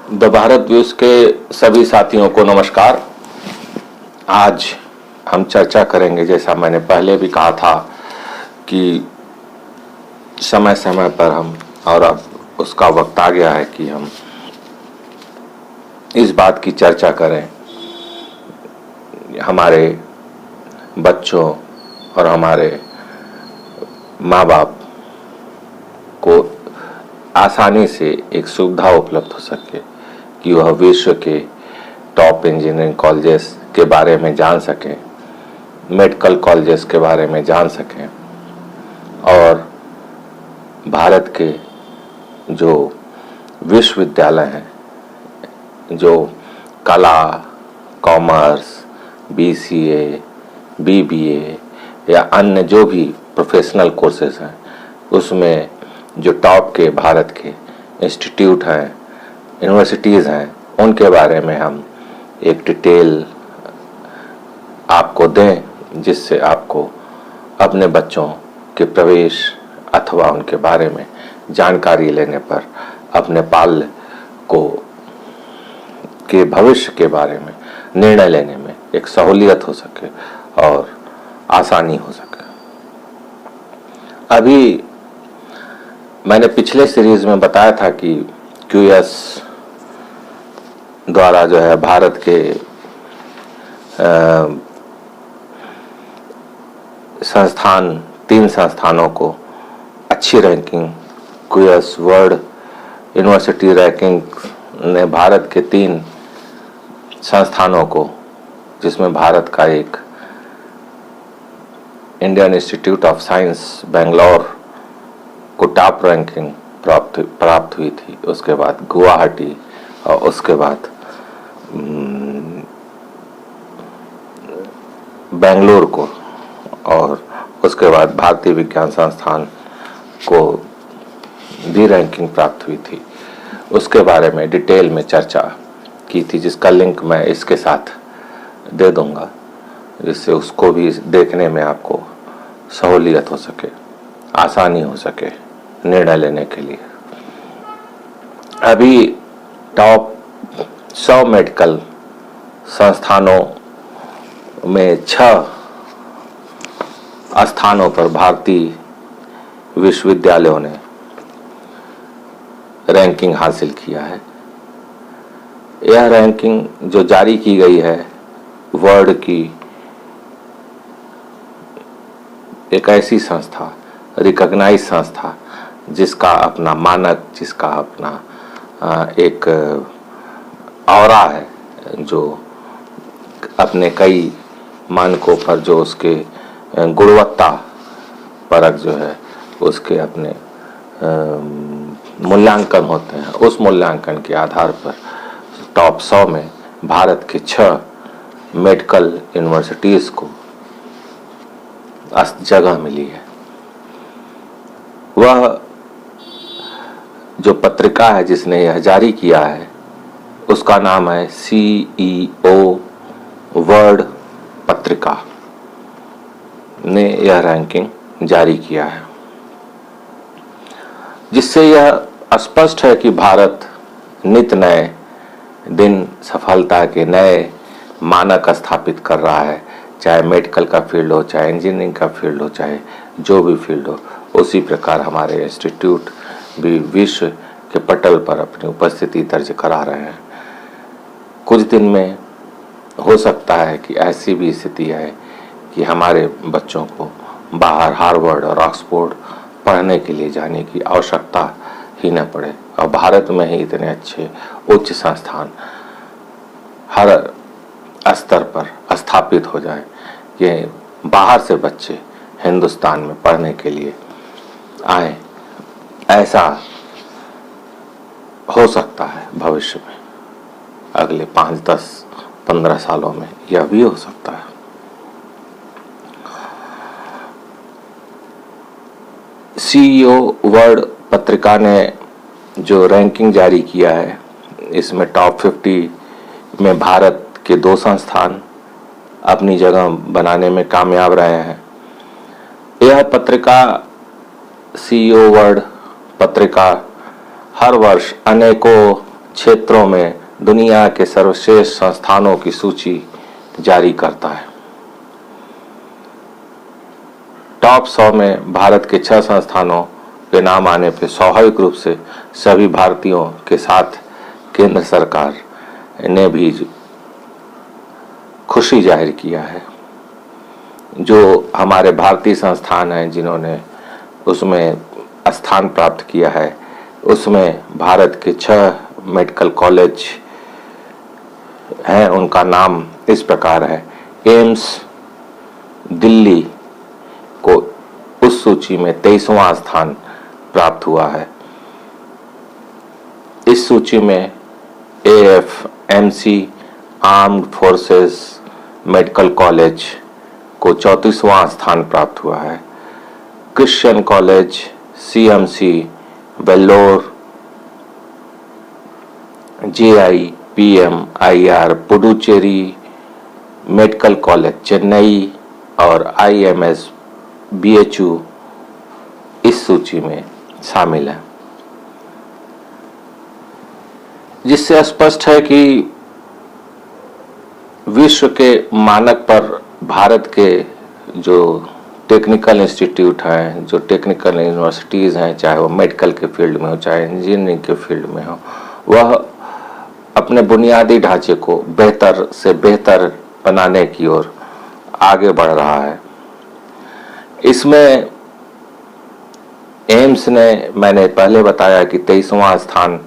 The Bharat views के सभी साथियों को नमस्कार। आज हम चर्चा करेंगे, जैसा मैंने पहले भी कहा था कि समय समय पर हम, और अब उसका वक्त आ गया है कि हम इस बात की चर्चा करें, हमारे बच्चों और हमारे माँ बाप को आसानी से एक सुविधा उपलब्ध हो सके कि वह विश्व के टॉप इंजीनियरिंग कॉलेजेस के बारे में जान सकें, मेडिकल कॉलेजेस के बारे में जान सकें, और भारत के जो विश्वविद्यालय हैं, जो कला, कॉमर्स, BCA, BBA या अन्य जो भी प्रोफेशनल कोर्सेज हैं, उसमें जो टॉप के भारत के इंस्टीट्यूट हैं, यूनिवर्सिटीज़ हैं, उनके बारे में हम एक डिटेल आपको दें, जिससे आपको अपने बच्चों के प्रवेश अथवा उनके बारे में जानकारी लेने पर अपने बाल्य को के भविष्य के बारे में निर्णय लेने में एक सहूलियत हो सके और आसानी हो सके। अभी मैंने पिछले सीरीज में बताया था कि QS द्वारा जो है भारत के संस्थान, 3 संस्थानों को अच्छी ranking, QS world university ranking ने भारत के 3 संस्थानों को, जिसमें भारत का एक Indian institute of science Bangalore को टॉप रैंकिंग प्राप्त हुई थी, उसके बाद गुवाहाटी और उसके बाद बेंगलोर को, और उसके बाद भारतीय विज्ञान संस्थान को भी रैंकिंग प्राप्त हुई थी। उसके बारे में डिटेल में चर्चा की थी, जिसका लिंक मैं इसके साथ दे दूंगा, जिससे उसको भी देखने में आपको सहूलियत हो सके, आसानी हो सके निर्णय लेने के लिए। अभी टॉप 100 मेडिकल संस्थानों में 6 स्थानों पर भारतीय विश्वविद्यालयों ने रैंकिंग हासिल किया है। यह रैंकिंग जो जारी की गई है, वर्ल्ड की एक ऐसी संस्था, रिकॉग्नाइज संस्था, जिसका अपना मानक, जिसका अपना एक ऑरा है, जो अपने कई मानकों पर, जो उसके गुणवत्ता परक जो है, उसके अपने मूल्यांकन होते हैं, उस मूल्यांकन के आधार पर टॉप 100 में भारत के 6 मेडिकल यूनिवर्सिटीज़ को जगह मिली है। वह जो पत्रिका है जिसने यह जारी किया है, उसका नाम है CEO वर्ल्ड पत्रिका ने यह रैंकिंग जारी किया है, जिससे यह स्पष्ट है कि भारत नित नए दिन सफलता के नए मानक स्थापित कर रहा है, चाहे मेडिकल का फील्ड हो, चाहे इंजीनियरिंग का फील्ड हो, चाहे जो भी फील्ड हो। उसी प्रकार हमारे इंस्टीट्यूट भी विश्व के पटल पर अपनी उपस्थिति दर्ज करा रहे हैं। कुछ दिन में हो सकता है कि ऐसी भी स्थिति है कि हमारे बच्चों को बाहर हार्वर्ड और ऑक्सफोर्ड पढ़ने के लिए जाने की आवश्यकता ही न पड़े, और भारत में ही इतने अच्छे उच्च संस्थान हर स्तर पर स्थापित हो जाए कि बाहर से बच्चे हिंदुस्तान में पढ़ने के लिए आए। ऐसा हो सकता है भविष्य में, अगले 5, 10, 15 सालों में यह भी हो सकता है। CEO वर्ल्ड पत्रिका ने जो रैंकिंग जारी किया है, इसमें टॉप 50 में भारत के 2 संस्थान अपनी जगह बनाने में कामयाब रहे हैं। यह पत्रिका, CEO वर्ल्ड पत्रिका, हर वर्ष अनेकों क्षेत्रों में दुनिया के सर्वश्रेष्ठ संस्थानों की सूची जारी करता है। टॉप 100 में भारत के 6 संस्थानों के नाम आने पर स्वाभाविक रूप से सभी भारतीयों के साथ केंद्र सरकार ने भी खुशी जाहिर किया है। जो हमारे भारतीय संस्थान हैं जिन्होंने उसमें स्थान प्राप्त किया है, उसमें भारत के 6 मेडिकल कॉलेज हैं। उनका नाम इस प्रकार है। एम्स दिल्ली को उस सूची में 23वां स्थान प्राप्त हुआ है। इस सूची में AFMC armed forces medical college को 34वां स्थान प्राप्त हुआ है। Christian college CMC Vellore, JIPMIR Puducherry medical college Chennai और IMS BHU इस सूची में शामिल है, जिससे स्पष्ट है कि विश्व के मानक पर भारत के जो टेक्निकल इंस्टीट्यूट हैं, जो टेक्निकल यूनिवर्सिटीज़ हैं, चाहे वो मेडिकल के फील्ड में हो चाहे इंजीनियरिंग के फील्ड में हो, वह अपने बुनियादी ढांचे को बेहतर से बेहतर बनाने की ओर आगे बढ़ रहा है। इसमें एम्स ने, मैंने पहले बताया कि 23वां स्थान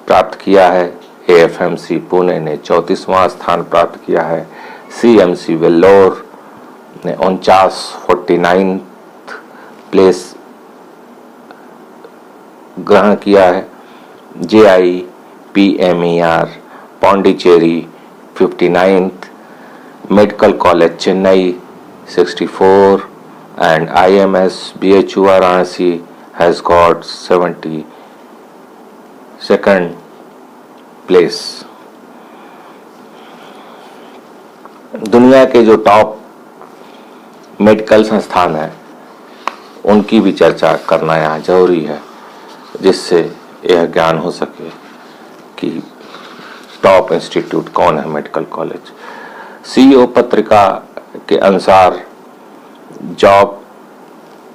प्राप्त किया है। AFMC पुणे ने 34वां स्थान प्राप्त किया है। CMC वेल्लोर ने 49 प्लेस ग्रहण किया है। JIPMER Pondicherry 59th, medical college Chennai 64 and IMS BHU Varanasi has got 72nd place। दुनिया के जो टॉप मेडिकल संस्थान हैं उनकी भी चर्चा करना यहाँ जरूरी है, जिससे यह ज्ञान हो सके कि टॉप इंस्टीट्यूट कौन है मेडिकल कॉलेज। CEO पत्रिका के अनुसार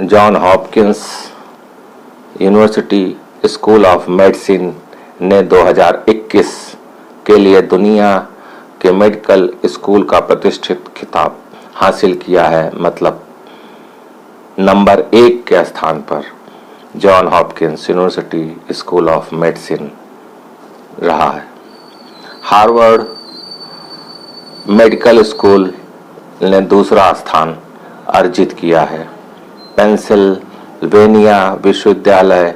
John Hopkins university school of medicine ने 2021 के लिए दुनिया के मेडिकल स्कूल का प्रतिष्ठित खिताब हासिल किया है। मतलब नंबर 1 के स्थान पर John Hopkins university school of medicine रहा है। हार्वर्ड मेडिकल स्कूल ने दूसरा स्थान अर्जित किया है। पेंसिल्वेनिया विश्वविद्यालय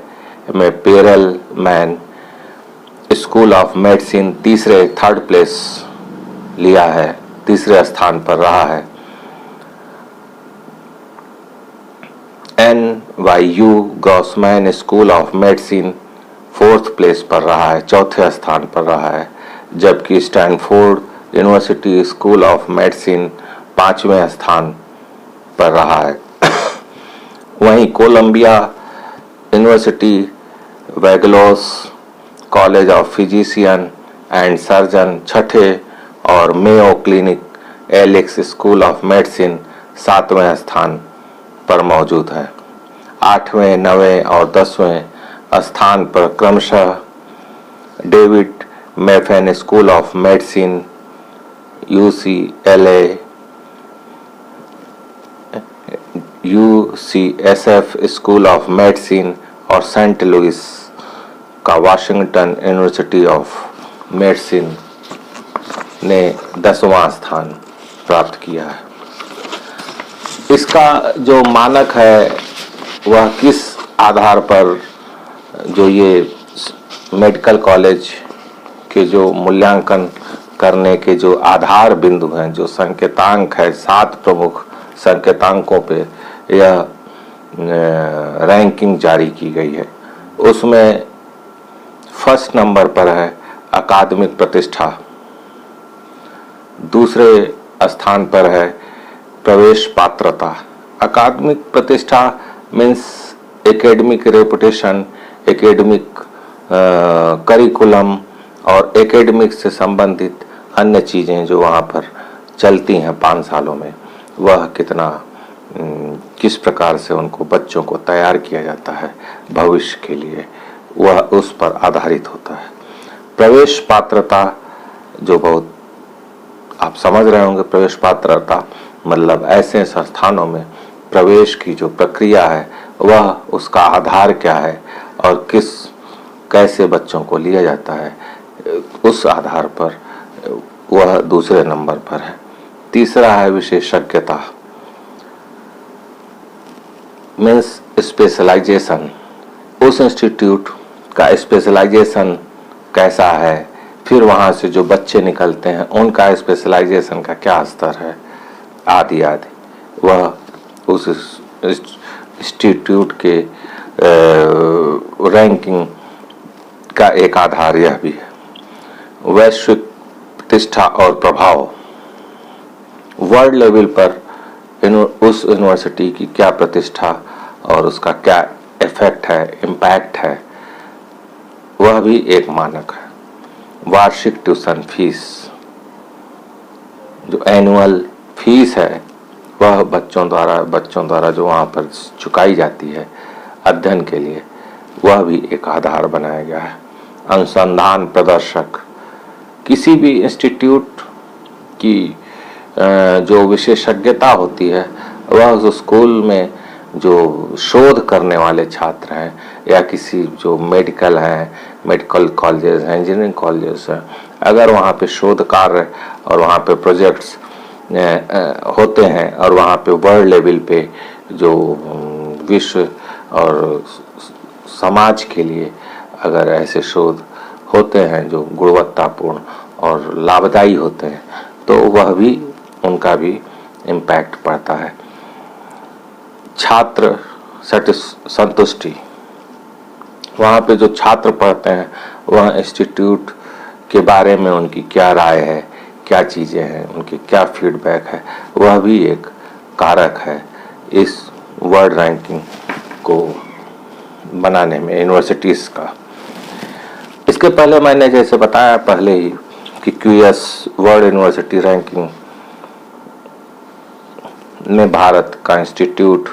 में Perelman school of medicine third place लिया है, तीसरे स्थान पर रहा है। NYU Grossman school of medicine 4th place पर रहा है, चौथे स्थान पर रहा है। जबकि Stanford university school of medicine 5वें स्थान पर रहा है। वहीं Columbia university Vagelos college of physician and surgeon 6ठे और Mayo clinic Alix school of medicine 7वें स्थान पर मौजूद है। 8वें, 9वें और 10वें स्थान पर क्रमशः David Geffen school of medicine, UCSF school of medicine और सेंट लुइस का वाशिंगटन यूनिवर्सिटी ऑफ मेडिसिन ने 10वां स्थान प्राप्त किया है। इसका जो मानक है वह किस आधार पर, जो ये मेडिकल कॉलेज के जो मूल्यांकन करने के जो आधार बिंदु हैं, जो संकेतांक है, 7 प्रमुख संकेतांकों पे यह रैंकिंग जारी की गई है। उसमें फर्स्ट नंबर पर है अकादमिक प्रतिष्ठा, दूसरे स्थान पर है प्रवेश पात्रता। अकादमिक प्रतिष्ठा means academic reputation, academic curriculum और एकेडमिक से संबंधित अन्य चीज़ें जो वहाँ पर चलती हैं 5 सालों में, वह कितना किस प्रकार से उनको बच्चों को तैयार किया जाता है भविष्य के लिए, वह उस पर आधारित होता है। प्रवेश पात्रता जो बहुत आप समझ रहे होंगे, प्रवेश पात्रता मतलब ऐसे संस्थानों में प्रवेश की जो प्रक्रिया है वह उसका आधार क्या है और कैसे बच्चों को लिया जाता है, उस आधार पर वह दूसरे नंबर पर है। तीसरा है विशेषज्ञता, मीन्स स्पेशलाइजेशन। उस इंस्टीट्यूट का स्पेशलाइजेशन कैसा है, फिर वहाँ से जो बच्चे निकलते हैं उनका स्पेशलाइजेशन का क्या स्तर है, आदि आदि। वह उस इंस्टीट्यूट के रैंकिंग का एक आधार यह भी है। वैश्विक प्रतिष्ठा और प्रभाव, वर्ल्ड लेवल पर उस यूनिवर्सिटी की क्या प्रतिष्ठा और उसका क्या इफेक्ट है, इम्पैक्ट है, वह भी एक मानक है। वार्षिक ट्यूशन फीस, जो एनुअल फीस है वह बच्चों द्वारा जो वहाँ पर चुकाई जाती है अध्ययन के लिए, वह भी एक आधार बनाया गया है। अनुसंधान प्रदर्शक, किसी भी इंस्टीट्यूट की जो विशेषज्ञता होती है वह उस स्कूल में जो शोध करने वाले छात्र हैं या किसी जो मेडिकल हैं, मेडिकल कॉलेजेस हैं, इंजीनियरिंग कॉलेजेस हैं, अगर वहाँ पे शोध कार्य और वहाँ पे प्रोजेक्ट्स होते हैं और वहाँ पे वर्ल्ड लेवल पे जो विश्व और समाज के लिए अगर ऐसे शोध होते हैं जो गुणवत्तापूर्ण और लाभदायी होते हैं, तो वह भी उनका भी इम्पैक्ट पड़ता है। छात्र संतुष्टि, वहाँ पे जो छात्र पढ़ते हैं वह इंस्टीट्यूट के बारे में उनकी क्या राय है, क्या चीज़ें हैं, उनकी क्या फीडबैक है, वह भी एक कारक है इस वर्ल्ड रैंकिंग को बनाने में यूनिवर्सिटीज़ का। इसके पहले मैंने जैसे बताया पहले ही कि QS वर्ल्ड यूनिवर्सिटी रैंकिंग में भारत का इंस्टीट्यूट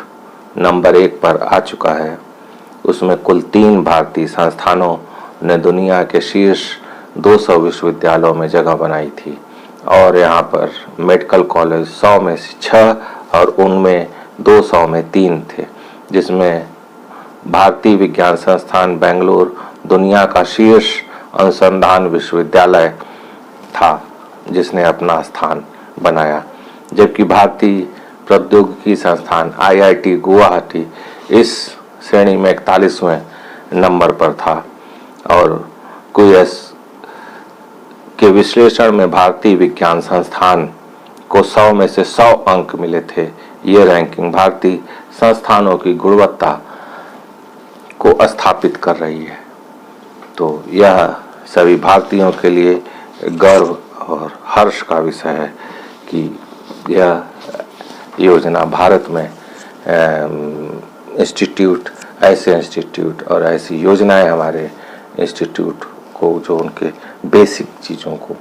नंबर 1 पर आ चुका है। उसमें कुल 3 भारतीय संस्थानों ने दुनिया के शीर्ष 200 विश्वविद्यालयों में जगह बनाई थी और यहाँ पर मेडिकल कॉलेज 100 में से 6 और उनमें 200 में 3 थे, जिसमें भारतीय विज्ञान संस्थान बेंगलुरु दुनिया का शीर्ष अनुसंधान विश्वविद्यालय था जिसने अपना स्थान बनाया, जबकि भारतीय प्रौद्योगिकी संस्थान IIT गुवाहाटी इस श्रेणी में 41वें नंबर पर था और QS के विश्लेषण में भारतीय विज्ञान संस्थान को 100 में से 100 अंक मिले थे। ये रैंकिंग भारतीय संस्थानों की गुणवत्ता को स्थापित कर रही है। तो यह सभी भारतीयों के लिए गर्व और हर्ष का विषय है कि यह योजना भारत में ऐसे इंस्टीट्यूट और ऐसी योजनाएं हमारे इंस्टीट्यूट को जो उनके बेसिक चीज़ों को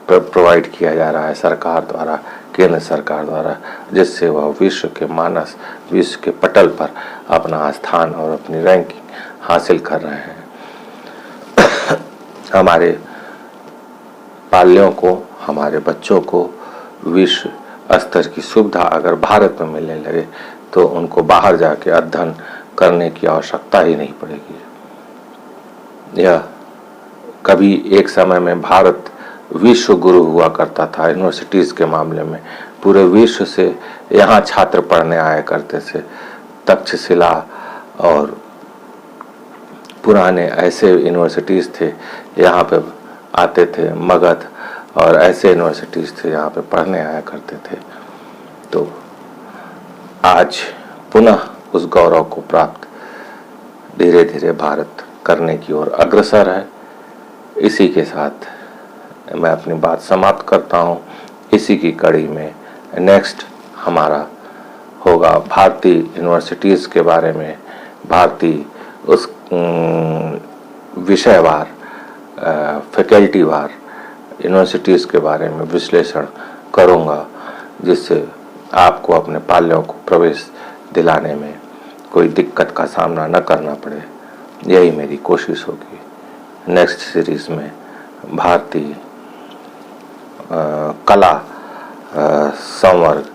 प्रोवाइड किया जा रहा है सरकार द्वारा, केंद्र सरकार द्वारा, जिससे वह विश्व के मानस, विश्व के पटल पर अपना स्थान और अपनी रैंकिंग हासिल कर रहे हैं। हमारे पाल्यों को, हमारे बच्चों को विश्व स्तर की सुविधा अगर भारत में मिलने लगे तो उनको बाहर जाके अध्ययन करने की आवश्यकता ही नहीं पड़ेगी। यह कभी एक समय में भारत विश्व गुरु हुआ करता था यूनिवर्सिटीज़ के मामले में, पूरे विश्व से यहाँ छात्र पढ़ने आया करते थे। तक्षशिला और पुराने ऐसे यूनिवर्सिटीज़ थे यहाँ पे आते थे, मगध और ऐसे यूनिवर्सिटीज़ थे यहाँ पे पढ़ने आया करते थे। तो आज पुनः उस गौरव को प्राप्त धीरे धीरे भारत करने की ओर अग्रसर है। इसी के साथ मैं अपनी बात समाप्त करता हूँ। इसी की कड़ी में नेक्स्ट हमारा होगा भारतीय यूनिवर्सिटीज़ के बारे में, भारतीय उस विषयवार फैकल्टी वार यूनिवर्सिटीज़ के बारे में विश्लेषण करूँगा, जिससे आपको अपने पाल्यों को प्रवेश दिलाने में कोई दिक्कत का सामना न करना पड़े। यही मेरी कोशिश होगी। नेक्स्ट सीरीज़ में भारतीय कला संवर्ग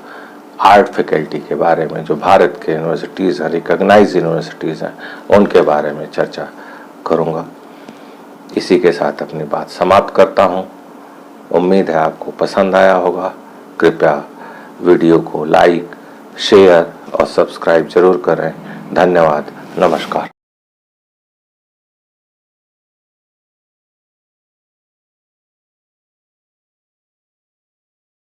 आर्ट फैकल्टी के बारे में, जो भारत के यूनिवर्सिटीज़ हैं, रिकॉग्नाइज यूनिवर्सिटीज़ हैं, उनके बारे में चर्चा करूँगा। इसी के साथ अपनी बात समाप्त करता हूँ। उम्मीद है आपको पसंद आया होगा। कृपया वीडियो को लाइक, शेयर और सब्सक्राइब जरूर करें। धन्यवाद। नमस्कार।